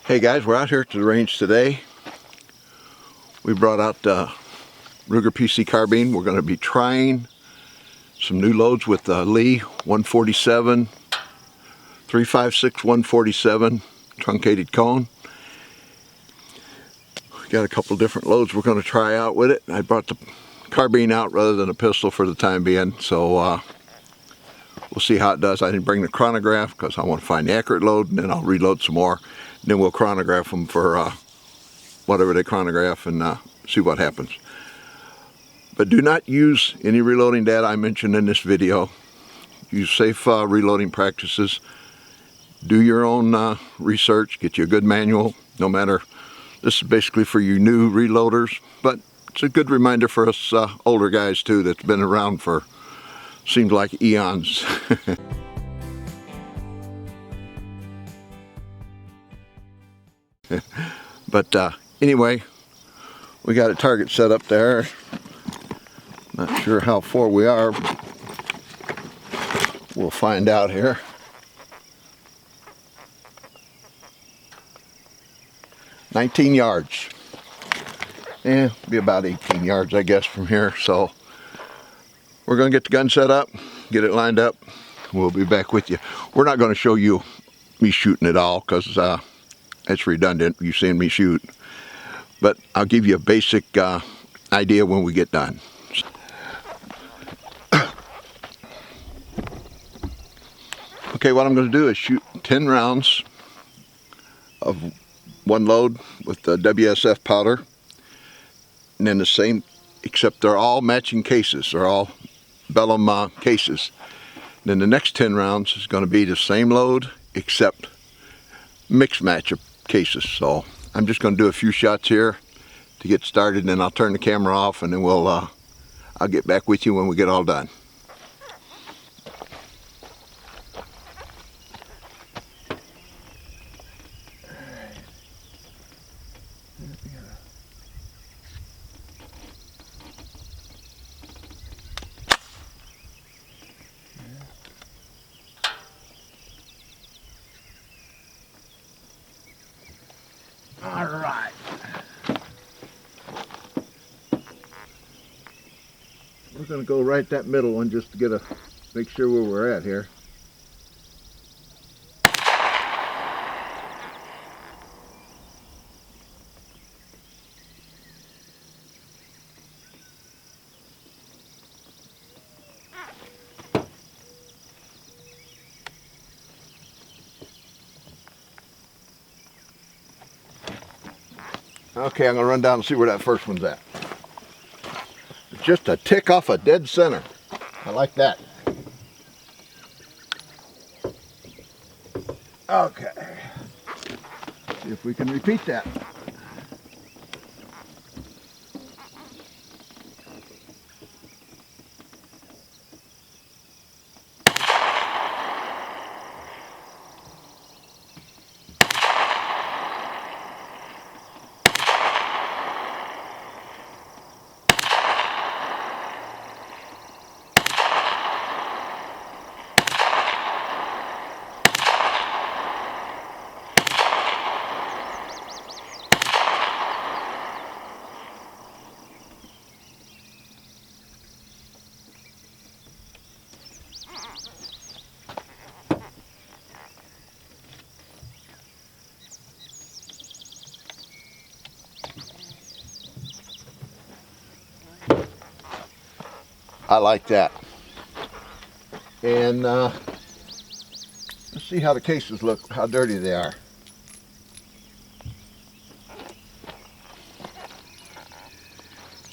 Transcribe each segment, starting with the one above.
Hey guys, we're out here at the range today. We brought out Ruger PC carbine. We're going to be trying some new loads with Lee 147, 356 147 truncated cone. We got a couple different loads we're going to try out with it. I brought the carbine out rather than a pistol for the time being, so we'll see how it does. I didn't bring the chronograph because I want to find the accurate load, and then I'll reload some more. Then we'll chronograph them for whatever they chronograph and see what happens. But do not use any reloading data I mentioned in this video. Use safe reloading practices. Do your own research. Get you a good manual. No matter, this is basically for you new reloaders, but it's a good reminder for us older guys too that's been around for, seems like eons. But anyway, we got a target set up there. Not sure how far we are. We'll find out here. "19 yards. Yeah, be about 18 yards, I guess, from here. So we're going to get the gun set up, get it lined up. We'll be back with you. We're not going to show you me shooting it all because it's redundant, you seeing me shoot. But I'll give you a basic idea when we get done. Okay, what I'm going to do is shoot 10 rounds of one load with the WSF powder. And then the same, except they're all matching cases. They're all Bellum cases. And then the next 10 rounds is going to be the same load, except mixed match of cases. So I'm just going to do a few shots here to get started, and then I'll turn the camera off, and then I'll get back with you when we get all done. All right. We're going to go right that middle one just to make sure where we're at here. Okay, I'm going to run down and see where that first one's at. It's just a tick off a dead center. I like that. Okay. See if we can repeat that. I like that. And let's see how the cases look, how dirty they are.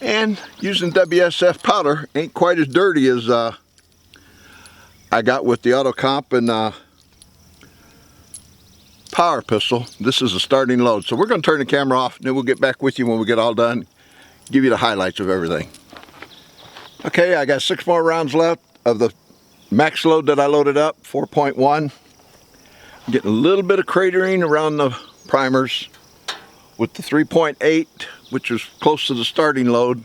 And using WSF powder ain't quite as dirty as I got with the Autocomp and Power Pistol. This is a starting load. So we're going to turn the camera off, and then we'll get back with you when we get all done, give you the highlights of everything. Okay, I got 6 more rounds left of the max load that I loaded up, 4.1. I'm getting a little bit of cratering around the primers with the 3.8, which is close to the starting load.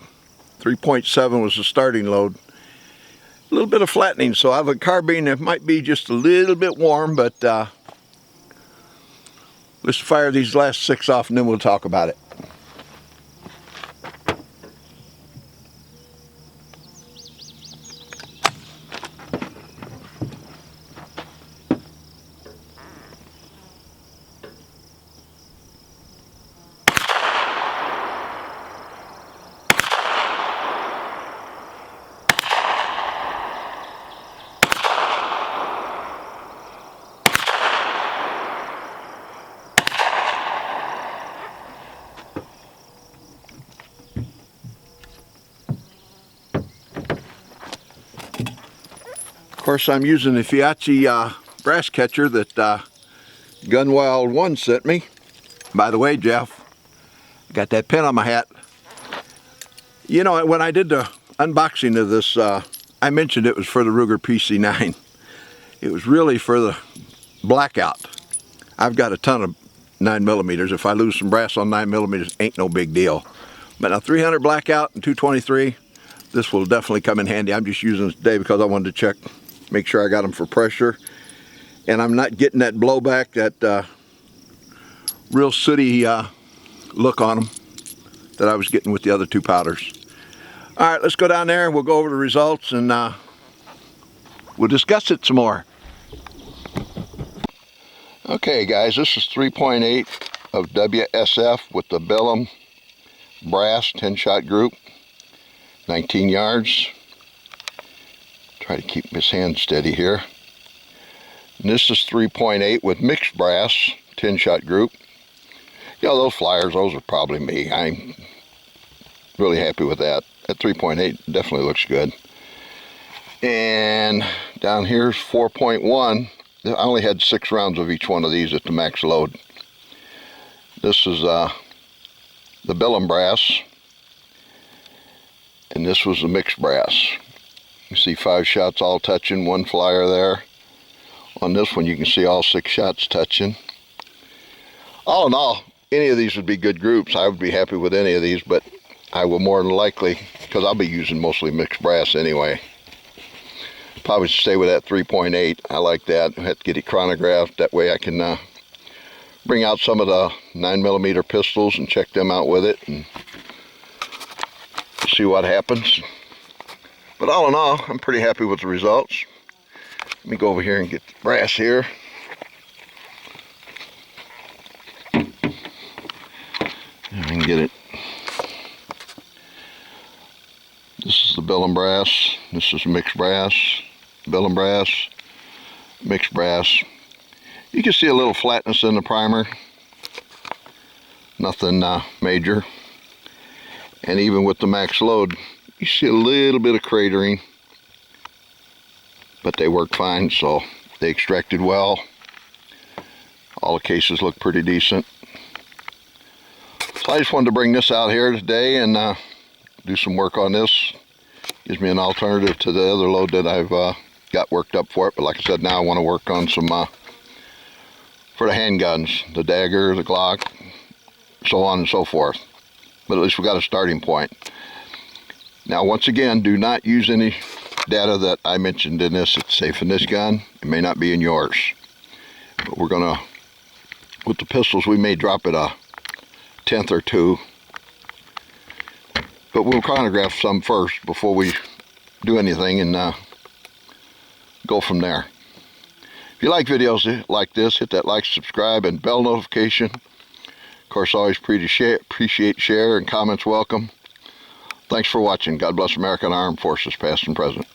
3.7 was the starting load. A little bit of flattening, so I have a carbine that might be just a little bit warm, but Let's fire these last 6 off and then we'll talk about it. Of course, I'm using the Fiatchi brass catcher that Gunwild 1 sent me. By the way, Jeff, I got that pin on my hat. You know, when I did the unboxing of this, I mentioned it was for the Ruger PC9. It was really for the blackout. I've got a ton of 9mm. If I lose some brass on 9mm, ain't no big deal. But now 300 blackout and 223, this will definitely come in handy. I'm just using this today because I wanted to check, make sure I got them for pressure. And I'm not getting that blowback, that real sooty look on them that I was getting with the other 2 powders. All right, let's go down there and we'll go over the results and we'll discuss it some more. Okay guys, this is 3.8 of WSF with the Bellum brass 10-shot group, 19 yards. Try to keep his hand steady here. And this is 3.8 with mixed brass 10-shot group. You know, those flyers, those are probably me. I'm really happy with that. That 3.8 definitely looks good. And down here's 4.1. I only had 6 rounds of each one of these at the max load. This is the Bellum brass, and this was the mixed brass. You see 5 shots all touching, 1 flyer there. On this one you can see all 6 shots touching. All in all, any of these would be good groups. I would be happy with any of these, but I will more than likely, because I'll be using mostly mixed brass anyway, probably stay with that 3.8. I like that. I have to get it chronographed. That way I can bring out some of the 9mm pistols and check them out with it and see what happens. But all in all, I'm pretty happy with the results. Let me go over here and get the brass here. And I can get it. This is the Bellum brass. This is mixed brass. Bellum brass, mixed brass. You can see a little flatness in the primer. Nothing major. And even with the max load, you see a little bit of cratering. But they work fine, so they extracted well. All the cases look pretty decent. So I just wanted to bring this out here today and do some work on this. Gives me an alternative to the other load that I've got worked up for it. But like I said, now I want to work on some for the handguns, the Dagger, the Glock, so on and so forth. But at least we got a starting point. Now once again, do not use any data that I mentioned in this. It's safe in this gun. It may not be in yours. But we're gonna, with the pistols, we may drop it a 1/10 or 2. But we'll chronograph some first before we do anything and go from there. If you like videos like this, hit that like, subscribe, and bell notification. Of course, always appreciate share and comments welcome. Thanks for watching. God bless America and our armed forces, past and present.